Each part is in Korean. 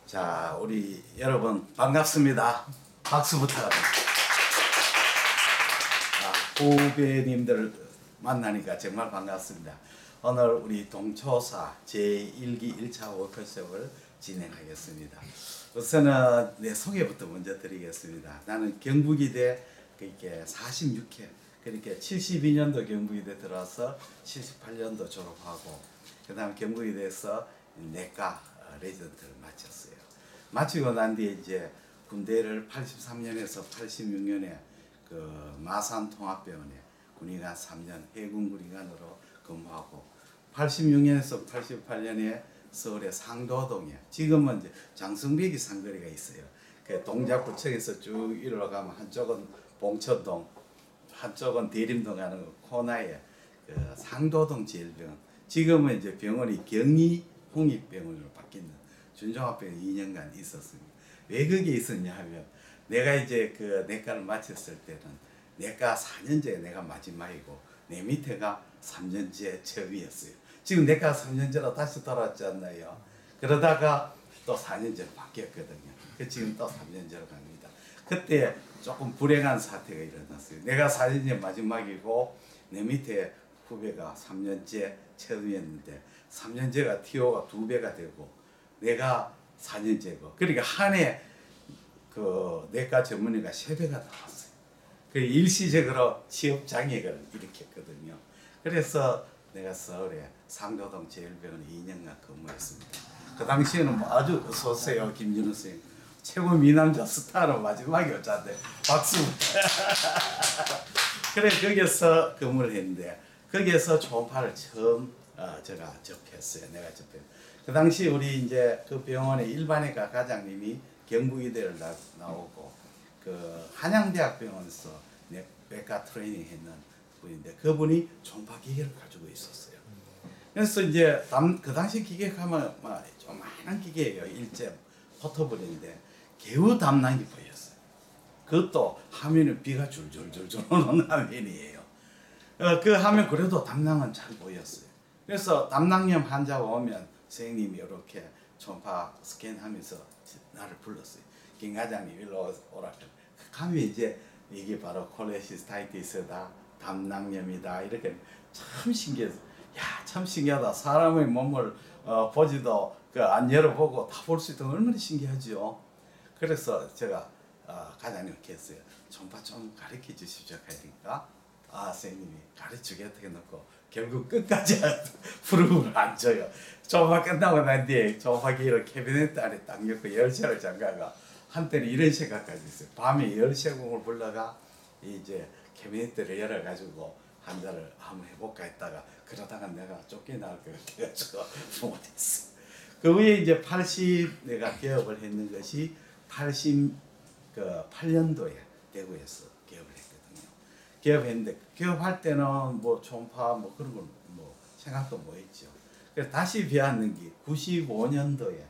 자, 우리 여러분 반갑습니다. 박수 부탁드립니다. 후배님들 만나니까 정말 반갑습니다. 오늘 우리 동초사 제1기 1차 워크숍을 진행하겠습니다. 우선은 내 소개부터 먼저 드리겠습니다. 나는 경북이대 그렇게 46회, 그러니까 72년도 경북이대 들어와서 78년도 졸업하고, 그 다음 경북이대에서 내과 레지던트를 마쳤어요. 마치고 난 뒤에 이제 군대를 83년에서 86년에 그 마산통합병원에 군의관 3년 해군군의관으로 근무하고, 86년에서 88년에 서울의 상도동에, 지금은 이제 장성백이 상거리가 있어요. 그 동작구청에서 쭉 이리로 가면 한쪽은 봉천동, 한쪽은 대림동 가는 코너에 그 상도동 제일병원, 지금은 이제 병원이 경리 홍익병원으로 바뀌는 준종합병원 2년간 있었습니다. 왜 거기에 있었냐 하면, 내가 이제 그 내과를 마쳤을 때는 내과 4년제 내가 마지막이고 내 밑에가 3년제 처음이었어요. 지금 내과 3년제로 다시 돌아왔잖아요. 그러다가 또 4년제로 바뀌었거든요. 지금 또 3년제로 갑니다. 그때 조금 불행한 사태가 일어났어요. 내가 4년제 마지막이고 내 밑에 후배가 3년제 처음이었는데, 3년제가 TO가 2배가 되고 내가 4년제고, 그러니까 한 해 그 내과 전문의가 3배가 나왔어요. 그 일시적으로 취업 장애를 일으켰거든요. 그래서 내가 서울에 상도동 제일병원에 2년간 근무했습니다. 그 당시에는 뭐 아주 어서오세요 김준호 선생님, 최고 미남자 스타로 마지막이었잖아요. 박수. 그래 거기서 근무를 했는데, 거기에서 초음파를 처음 제가 접했어요. 내가 접했어요. 그 당시 우리 이제 그 병원의 일반외과 과장님이 경북이대를 나오고 그 한양대학병원에서 외과 트레이닝 했는 분인데, 그분이 초음파 기계를 가지고 있었어요. 그래서 이제 그 당시 기계하면 좀 많은 기계예요. 일제 포토볼인데 개우 담낭이 보였어요. 그것도 화면에 비가 줄줄줄줄 오는 화면이에요. 그 화면 그래도 담낭은 잘 보였어요. 그래서 담낭염 환자가 오면 선생님이 이렇게 초음파 스캔하면서 나를 불렀어요. 김 과장님 일로 오라. 가면 이제 이게 바로 콜레시스타이티스다, 담낭염이다, 이렇게. 참 신기해서, 야, 참 신기하다. 사람의 몸을 보지도 안 열어보고 다 볼 수 있다면 얼마나 신기하죠. 그래서 제가 과장님께 했어요. 초음파 좀 가르쳐 주십시오. 그러니까 선생님이 가르치겠다 해놓고 결국 끝까지 프로그램을 안 줘요. 초음파 끝나고 난 뒤에 초음파기를 캐비넷 안에 딱 넣고 열쇠를 잠가가 한때는 이런 생각까지 했어요. 밤에 열쇠공을 불러가 이제 캐비넷들을 열어가지고 환자를 한번 해볼까 했다가, 그러다가 내가 쫓겨나올 것 같아가지고 못했어. 그 후에 이제 내가 개업을 했는 것이 88년도에 대구에서 개업을 했거든요. 개업했는데, 개업할 때는 뭐 초음파 뭐 그런 걸 뭐 생각도 못 했죠. 그래서 다시 배웠는 게 95년도에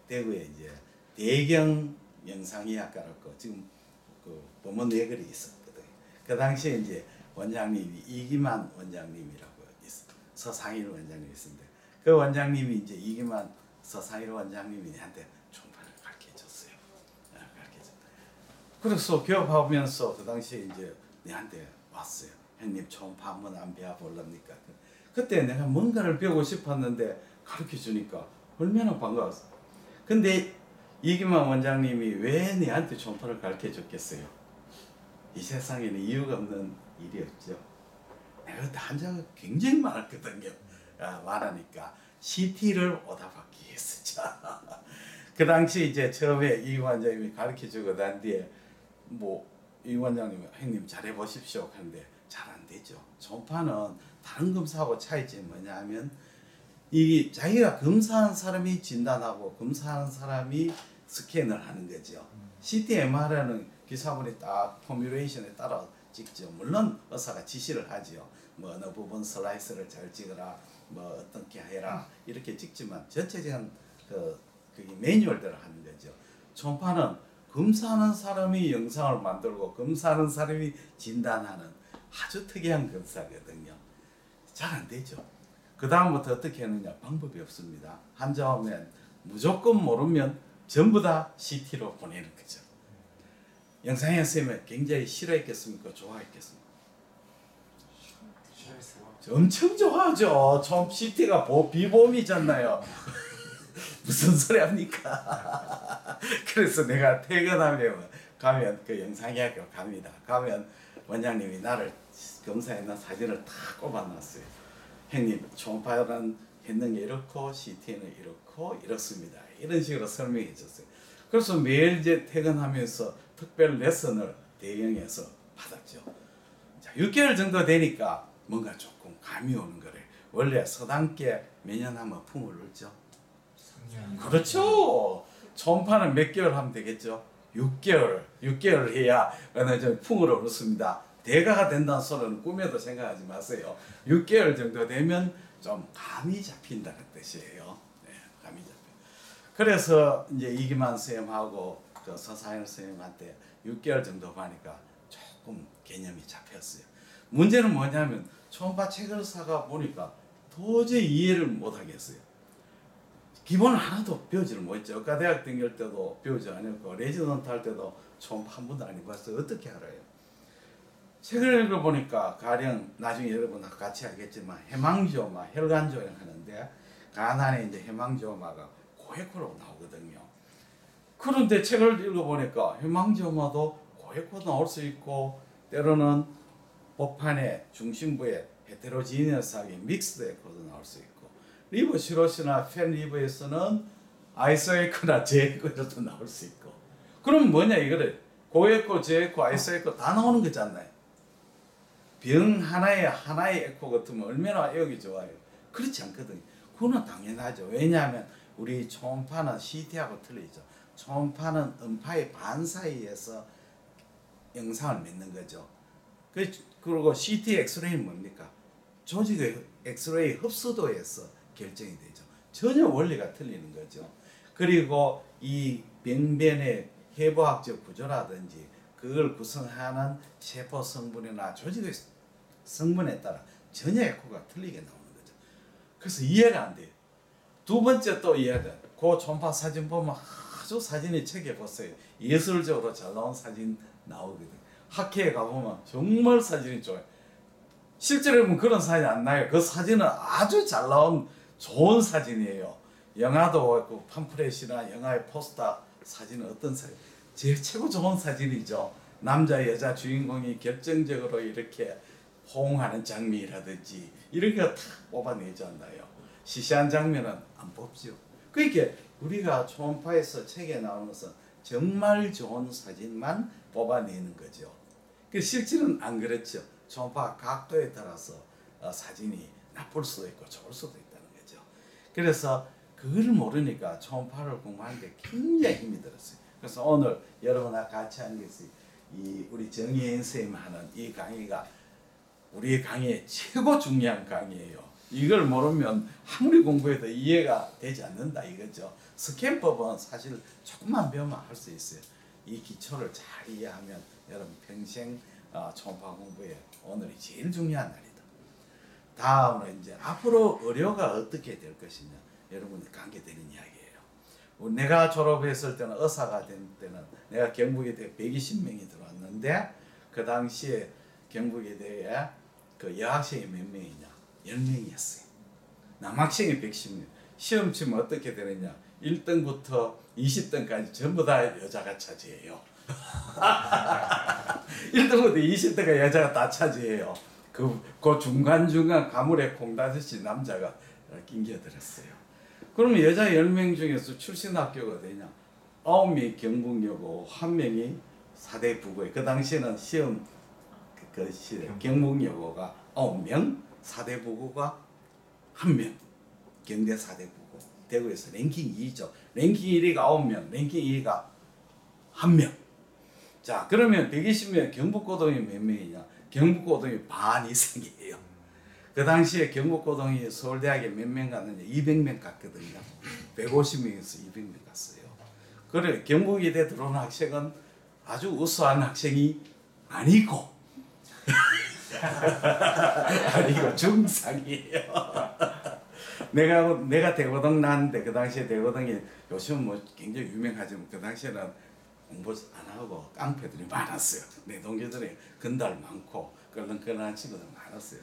대구에 이제 대경 영상의학과라고 지금 그 범원 내거리 있었거든요. 그 당시에 이제 원장님이 이기만 원장님이라고 있어, 서상일 원장님이 있었는데, 그 원장님이 이제 이기만 서상일 원장님이 내한테 초음파를 가르쳐줬어요. 가르쳐줬어요. 그래서 개업하면서 그 당시에 이제 내한테 왔어요. 형님 초음파 한번 안 배워볼랍니까? 그때 내가 뭔가를 배우고 싶었는데 가르쳐 주니까 얼마나 반가웠어. 근데 이기만 원장님이 왜 내한테 초음파를 가르쳐 줬겠어요? 이 세상에는 이유가 없는 일이 없죠. 내가 그때 환자가 굉장히 많았거든요. 많으니까 CT를 오다받기 위해서죠. 그 당시 이제 처음에 이 원장님이 가르쳐 주고 난 뒤에 이 원장님이 형님 잘해 보십시오 하는데 잘 안 되죠. 초음파는 다른 검사하고 차이점이 뭐냐 하면, 이 자기가 검사한 사람이 진단하고 검사하는 사람이 스캔을 하는 거죠. CT, MRI는 기사분이 딱 포뮬레이션에 따라 찍죠. 물론 의사가 지시를 하죠. 뭐 어느 부분 슬라이스를 잘 찍어라, 뭐 어떻게 해라, 이렇게 찍지만 전체적인 그게 매뉴얼대로 하는 거죠. 초음파는 검사하는 사람이 영상을 만들고 검사하는 사람이 진단하는 아주 특이한 검사거든요. 잘 안 되죠. 그 다음부터 어떻게 하느냐, 방법이 없습니다. 환자 오면 무조건 모르면 전부 다 CT로 보내는 거죠. 영상의 선생님은 굉장히 싫어했겠습니까? 좋아했겠습니까? 엄청 좋아하죠. 처음 CT가 비보험이잖아요. 무슨 소리 합니까? 그래서 내가 퇴근하면 가면 그 영상의학교 갑니다. 가면 원장님이 나를 검사해놓은 사진을 다 꼽아놨어요. 형님 초음파는 했는 게 이렇고 CT는 이렇고 이렇습니다. 이런 식으로 설명해 줬어요. 그래서 매일 이제 퇴근하면서 특별 레슨을 대형에서 받았죠. 자, 6개월 정도 되니까 뭔가 조금 감이 오는 거래. 원래 서당께 매년 하면 풍을 울죠. 그렇죠. 초음파는 몇 개월 하면 되겠죠. 6개월 해야 어느 정도 풍을 울습니다. 대가가 된다는 소리는 꿈에도 생각하지 마세요. 6개월 정도 되면 좀 감이 잡힌다는 뜻이에요. 네, 감이 잡혀. 그래서 이제 이기만 선생님하고 그 서사현 선생님한테 6개월 정도 보니까 조금 개념이 잡혔어요. 문제는 뭐냐면 초음파 책을 사가 보니까 도저히 이해를 못 하겠어요. 기본을 하나도 배우지를 못했죠. 의과대학 다닐 때도 배우지 않았고 레지던트 할 때도 초음파 한 번도 안 해봤어요. 어떻게 알아요? 책을 읽어보니까 가령 나중에 여러분 같이 알겠지만 해망지오마, 혈관조형 하는데 간안에 이제 해망지오마가 고에코로 나오거든요. 그런데 책을 읽어보니까 해망지오마도 고에코 나올 수 있고 때로는 복판의 중심부에 헤테로지니어스하게 믹스드 에코도 나올 수 있고 리버 시로시나 펜 리버에서는 아이소에코나 제에코도 나올 수 있고 그럼 뭐냐 이거를 고에코, 제에코, 아이소에코 다 나오는 거잖아요. 병 하나의 에코 같으면 얼마나 애역이 좋아요. 그렇지 않거든요. 그거는 당연하죠. 왜냐하면 우리 초음파는 CT하고 틀리죠. 초음파는 음파의 반 사이에서 영상을 맺는 거죠. 그리고 CT 엑스레이는 뭡니까? 조직의 엑스레이 흡수도에서 결정이 되죠. 전혀 원리가 틀리는 거죠. 그리고 이 병변의 해부학적 구조라든지 그걸 구성하는 세포 성분이나 조직의 성분에 따라 전혀 에코가 틀리게 나오는 거죠. 그래서 이해가 안 돼요. 두 번째 또 이해가 돼요. 그 초음파 사진 보면 아주 사진이 책에 보세요. 예술적으로 잘 나온 사진 나오거든요. 학회에 가보면 정말 사진이 좋아요. 실제로 보면 그런 사진 안 나요. 그 사진은 아주 잘 나온 좋은 사진이에요. 영화도 그 팜프렛이나 영화의 포스터 사진은 어떤 사진? 제일 최고 좋은 사진이죠. 남자 여자 주인공이 결정적으로 이렇게 호응하는 장면이라든지 이런 거 다 뽑아내잖아요. 시시한 장면은 안 뽑죠. 그러니까 우리가 초음파에서 책에 나오는 것은 정말 좋은 사진만 뽑아내는 거죠. 실제는 안 그렇죠. 초음파 각도에 따라서 사진이 나쁠 수도 있고 좋을 수도 있다는 거죠. 그래서 그걸 모르니까 초음파를 공부하는데 굉장히 힘이 들었어요. 그래서 오늘 여러분과 같이 한 것이 이 우리 정혜인 선생님 하는 이 강의가 우리의 강의의 최고 중요한 강의예요. 이걸 모르면 아무리 공부해도 이해가 되지 않는다 이거죠. 스캔법은 사실 조금만 배우면 할 수 있어요. 이 기초를 잘 이해하면 여러분 평생 초음파 공부에 오늘이 제일 중요한 날이다. 다음은 이제 앞으로 의료가 어떻게 될 것이냐 여러분이 관계되는 이야기예요. 내가 졸업했을 때는 의사가 된 때는 내가 경북의대에 120명이 들어왔는데 그 당시에 경북의대에 그 여학생이 몇 명이냐 10명이었어요. 남학생이 110명. 시험 치면 어떻게 되느냐 1등부터 20등까지 전부 다 여자가 차지해요. 1등부터 20등까지 여자가 다 차지해요. 그 중간중간 가물에 콩다듯이 남자가 낑겨들었어요. 그러면 여자 10명 중에서 출신 학교가 어디냐? 9명이 경북여고, 1명이 사대부고에 그 당시에는 시험 그 경북여고가 9명, 사대부고가 1명, 경대 사대부고 대구에서 랭킹 2위죠. 랭킹 1위가 9명, 랭킹 2위가 1명. 자 그러면 120명 경북고등이 몇 명이냐? 경북고등이 반 이상이에요. 그 당시에 경북고등이 서울대학에 몇 명 갔느냐? 200명 갔거든요. 150명에서 200명 갔어요. 그래 경북이대 들어온 학생은 아주 우수한 학생이 아니고 아니고 중상이에요. 내가 대고등 나왔는데 그 당시에 대고등이 요즘 뭐 굉장히 유명하지만 그 당시에는 공부 안 하고 깡패들이 많았어요. 내 동기들이 건달 많고 껄렁껄렁한 친구들 많았어요.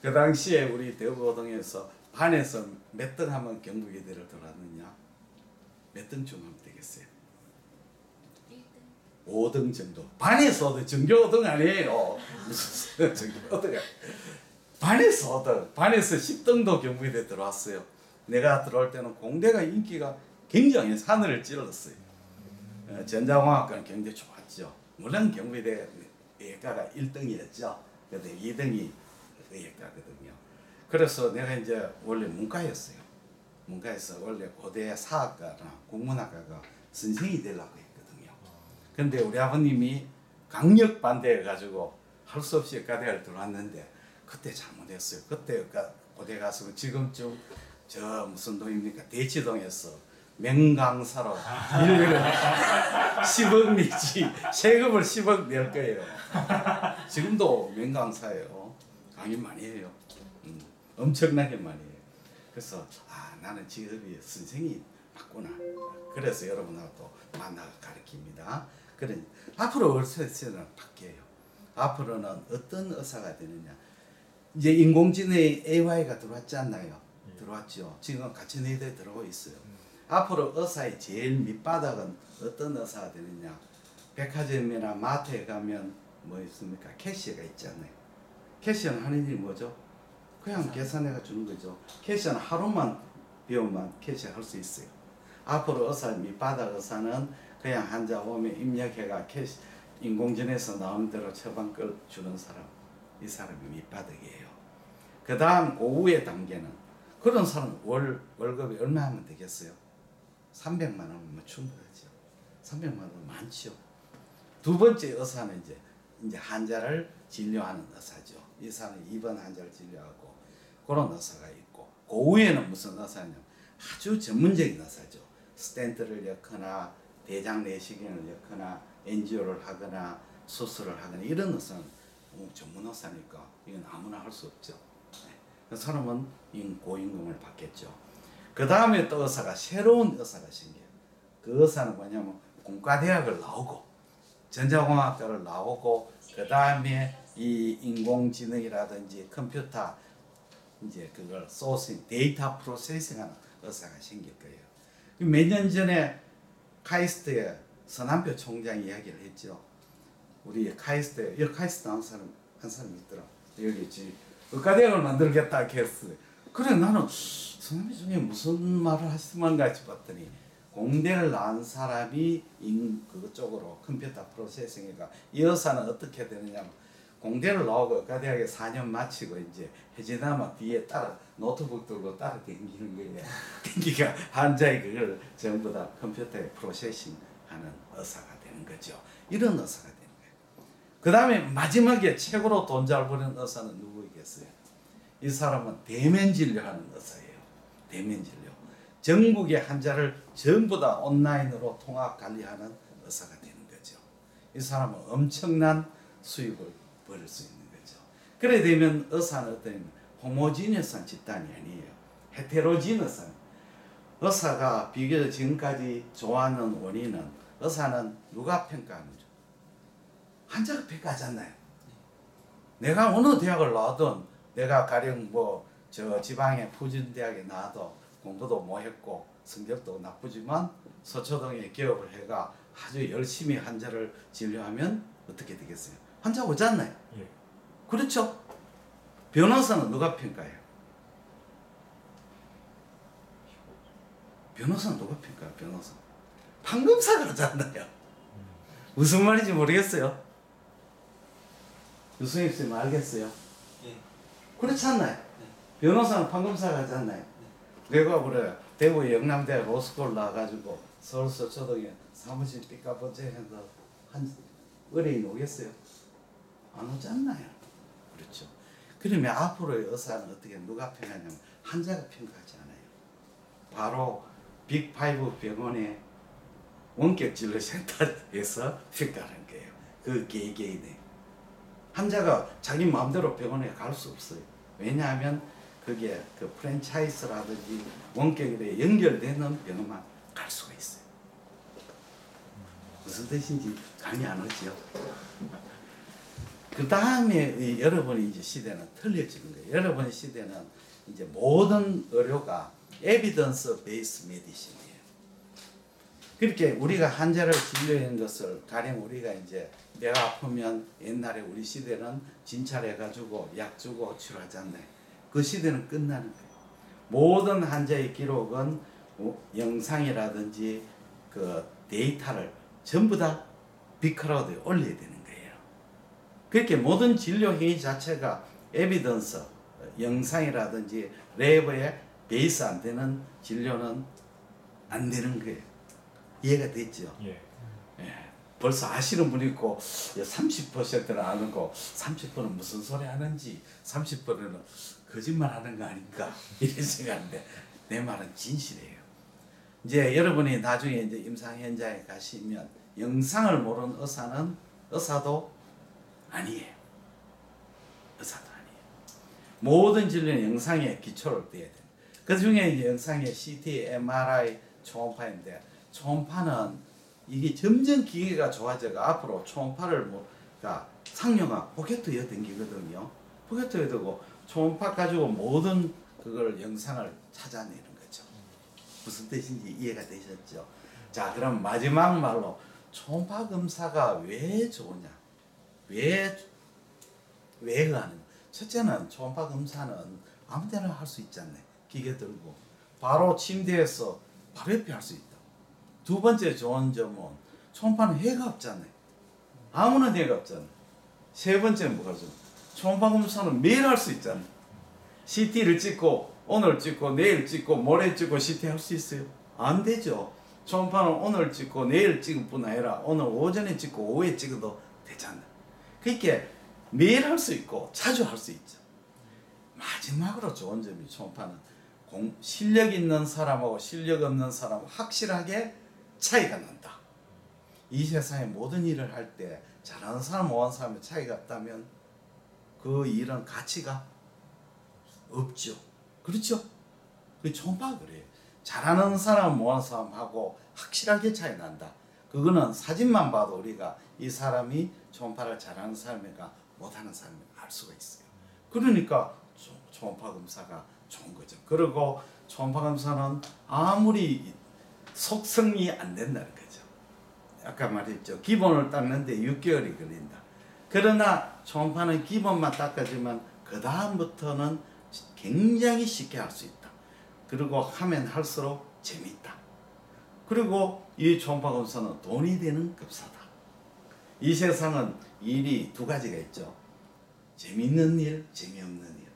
그 당시에 우리 대고등에서 반에서 몇 등 하면 경북이대를 들어왔느냐? 몇 등쯤 하면 되겠어요? 5등 정도. 반에서 전교 5등 아니에요. 무슨 전교 5등. 반에서 5등. 반에서 10등도 경북이대 들어왔어요. 내가 들어올 때는 공대가 인기가 굉장히 하늘을 찔렀어요. 전자공학과는 굉장히 좋았죠. 물론 경북이대 예과가 1등이었죠. 근데 2등이 의예과거든요. 그래서 내가 이제 원래 문과였어요. 문과에서 원래 고대 사학과나 국문학과가 선생이 되려고 했거든요. 근데 우리 아버님이 강력 반대해가지고 할 수 없이 의과대학을 들어왔는데 그때 잘못했어요. 그때 고대 갔으면 지금쯤 저 무슨 동입니까? 대치동에서 맹강사로 10억 내지 세금을 10억 낼 거예요. 지금도 맹강사예요. 강의 많이 해요. 엄청나게 많이 해요. 그래서 나는 직업이 선생이 맞구나. 그래서 여러분하고 또 만나서 가르칩니다. 그러니 앞으로 의사는 바뀌어요. 앞으로는 어떤 의사가 되느냐. 이제 인공지능의 AI가 들어왔지 않나요? 들어왔죠. 지금 같이 너희들 들어오고 있어요. 앞으로 의사의 제일 밑바닥은 어떤 의사가 되느냐. 백화점이나 마트에 가면 뭐 있습니까? 캐시어가 있잖아요. 캐시어는 하는 일이 뭐죠? 그냥 계산해가 주는 거죠. 캐시어는 하루만 배우면 캐시어 할 수 있어요. 앞으로 의사 밑바닥 의사는 그냥 환자 오면 입력해가 캐시 인공지능에서 나온 대로 처방걸 주는 사람. 이 사람이 밑바닥이에요. 그 다음 고우의 단계는 그런 사람 월급이 얼마 하면 되겠어요? 300만 원이면 충분하죠. 300만 원 많죠. 두 번째 의사는 이제 환자를 진료하는 의사죠. 이 사람은 입원 환자를 진료하고 그런 의사가 있고 그 위에는 무슨 의사냐면 아주 전문적인 의사죠. 스텐트를 넣거나 대장 내시경을 넣거나 엔지오를 하거나 수술을 하거나 이런 의사는 전문 의사니까 이건 아무나 할 수 없죠. 그 사람은 고임금을 받겠죠. 그 다음에 또 의사가 새로운 의사가 생겨요. 그 의사는 뭐냐면 공과대학을 나오고 전자공학과를 나오고 그 다음에 이 인공지능이라든지 컴퓨터 이제 그걸 소싱 데이터 프로세싱하는 의사가 생길 거예요. 몇 년 전에 카이스트에 서남표 총장이 이야기를 했죠. 우리 카이스트에 여기 카이스트 나온 사람 한 사람 있더라. 여기 지금 의과대학을 만들겠다 했어요. 그래 나는 서남표 총장이 무슨 말을 하시는가 싶었더니 공대를 나온 사람이 그쪽으로 컴퓨터 프로세싱이가 이 의사는 어떻게 되느냐면 공대를 나오고 의과대학에 4년 마치고 이제 해지나마 뒤에 따라 노트북 들고 따라 댕기는 거예요. 댕기가 환자의 그걸 전부 다 컴퓨터에 프로세싱 하는 의사가 되는 거죠. 이런 의사가 되는 거예요. 그 다음에 마지막에 최고로 돈 잘 버는 의사는 누구이겠어요? 이 사람은 대면 진료하는 의사예요. 대면 진료. 전국의 환자를 전부 다 온라인으로 통합 관리하는 의사가 되는 거죠. 이 사람은 엄청난 수익을 벌일 수 있는 거죠. 그래 되면 의사는 어떤 호모지니어스한 집단이 아니에요. 헤테로지니어스한. 의사가 비교적 지금까지 좋아하는 원인은 의사는 누가 평가하는죠? 환자가 평가하잖아요. 내가 어느 대학을 나와든 내가 가령 저 지방의 푸진대학에 나와도 공부도 못했고 성적도 나쁘지만 서초동에 기업을 해가 아주 열심히 환자를 진료하면 어떻게 되겠어요? 환자 오지 않나요? 예. 그렇죠? 변호사는 누가 평가해요? 변호사는 누가 평가해요? 변호사. 판검사가 하잖아요. 무슨 말인지 모르겠어요. 유승엽 쌤 알겠어요? 예. 그렇지 않나요? 네. 변호사는 판검사가 하지 않나요? 네. 내가 그래 대구 영남대 로스쿨 나와가지고 서울 서초동에 사무실 삐까뻔쩍해서 한 의뢰인 오겠어요? 안 오지 않나요? 그렇죠. 그러면 앞으로의 의사는 어떻게 누가 평가하냐면 환자가 평가하지 않아요. 바로 빅5 병원의 원격진료센터에서 평가하는 거예요. 그 개개인의 환자가 자기 마음대로 병원에 갈 수 없어요. 왜냐하면 그게 그 프랜차이즈라든지 원격에 연결되는 병원만 갈 수가 있어요. 무슨 뜻인지 감이 안 오지요? 그 다음에 여러분의 이제 시대는 틀려지는 거예요. 여러분의 시대는 이제 모든 의료가 에비던스 베이스 메디신이에요. 그렇게 우리가 환자를 진료하는 것을 가령 우리가 이제 배가 아프면 옛날에 우리 시대는 진찰해가지고 약 주고 치료하잖아요. 그 시대는 끝나는 거예요. 모든 환자의 기록은 영상이라든지 그 데이터를 전부 다 빅클라우드에 올려야 되는 거예요. 그렇게 모든 진료 행위 자체가 에비던스, 영상이라든지 랩에 베이스 안 되는 진료는 안 되는 거예요. 이해가 됐죠? 예. 예. 벌써 아시는 분이 있고 30%는 아는 거 30%는 무슨 소리 하는지 30%는 거짓말 하는 거 아닌가 이런 생각인데 내 말은 진실이에요. 이제 여러분이 나중에 이제 임상 현장에 가시면 영상을 모르는 의사도 아니에요. 의사도 아니에요. 모든 진료는 영상에 기초를 둬야 돼요. 그 중에 이제 영상에 CT, MRI, 초음파인데 초음파는 이게 점점 기계가 좋아져가 앞으로 초음파를 뭐가 상용화 포켓트에 댕기거든요. 포켓트에 두고 초음파 가지고 모든 그걸 영상을 찾아내는 거죠. 무슨 뜻인지 이해가 되셨죠? 자, 그럼 마지막 말로 초음파 검사가 왜 좋으냐? 왜 하는? 첫째는 초음파 검사는 아무 데나 할 수 있잖아요. 기계 들고 바로 침대에서 바로 옆에 할 수 있다. 두 번째 좋은 점은 초음파는 해가 없잖아요. 아무나 해가 없잖아요. 세 번째는 뭐가 좀 초음파 검사는 매일 할 수 있잖아요. CT를 찍고 오늘 찍고 내일 찍고 모레 찍고 CT 할 수 있어요? 안 되죠. 초음파는 오늘 찍고 내일 찍을 뿐 아니라 오늘 오전에 찍고 오후에 찍어도 되잖아요. 그러니까 매일 할 수 있고 자주 할 수 있죠. 마지막으로 좋은 점이 초음파는 실력 있는 사람하고 실력 없는 사람하고 확실하게 차이가 난다. 이 세상에 모든 일을 할 때 잘하는 사람 못하는 사람의 차이가 없다면 그 일은 가치가 없죠. 그렇죠? 그 초음파가 그래요. 잘하는 사람 못하는 사람하고 확실하게 차이 난다. 그거는 사진만 봐도 우리가 이 사람이 초음파를 잘하는 사람인가 못하는 사람인가 알 수가 있어요. 그러니까 초음파 검사가 좋은 거죠. 그리고 초음파 검사는 아무리 속성이 안 된다는 거죠. 아까 말했죠. 기본을 닦는데 6개월이 걸린다. 그러나 초음파는 기본만 닦아주면 그 다음부터는 굉장히 쉽게 할 수 있다. 그리고 하면 할수록 재밌다. 그리고 이 초음파 검사는 돈이 되는 급사다. 이 세상은 일이 두 가지가 있죠. 재밌는 일, 재미없는 일.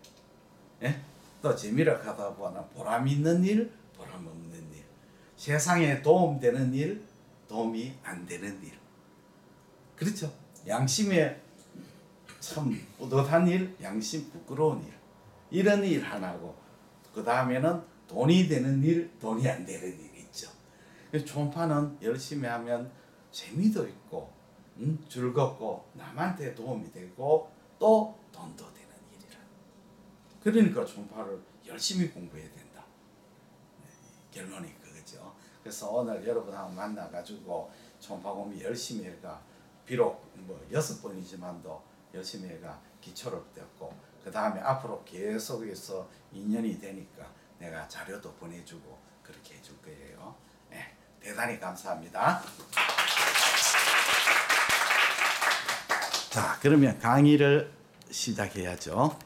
예? 또 재미를 하다 보면 보람 있는 일, 보람 없는 일. 세상에 도움되는 일, 도움이 안 되는 일. 그렇죠? 양심에 참 뿌듯한 일, 양심 부끄러운 일. 이런 일 하나고 그 다음에는 돈이 되는 일, 돈이 안 되는 일 있죠. 초음파는 열심히 하면 재미도 있고 즐겁고 남한테 도움이 되고 또 돈도 되는 일이라. 그러니까 초음파를 열심히 공부해야 된다. 결론이 그거죠. 그래서 오늘 여러분하고 만나가지고 초음파 공부 열심히 해가 비록 뭐 6번이지만도 열심히 해가 기초를 떼었고 그 다음에 앞으로 계속해서 2년이 되니까 내가 자료도 보내주고 그렇게 해줄 거예요. 네, 대단히 감사합니다. 자, 그러면 강의를 시작해야죠.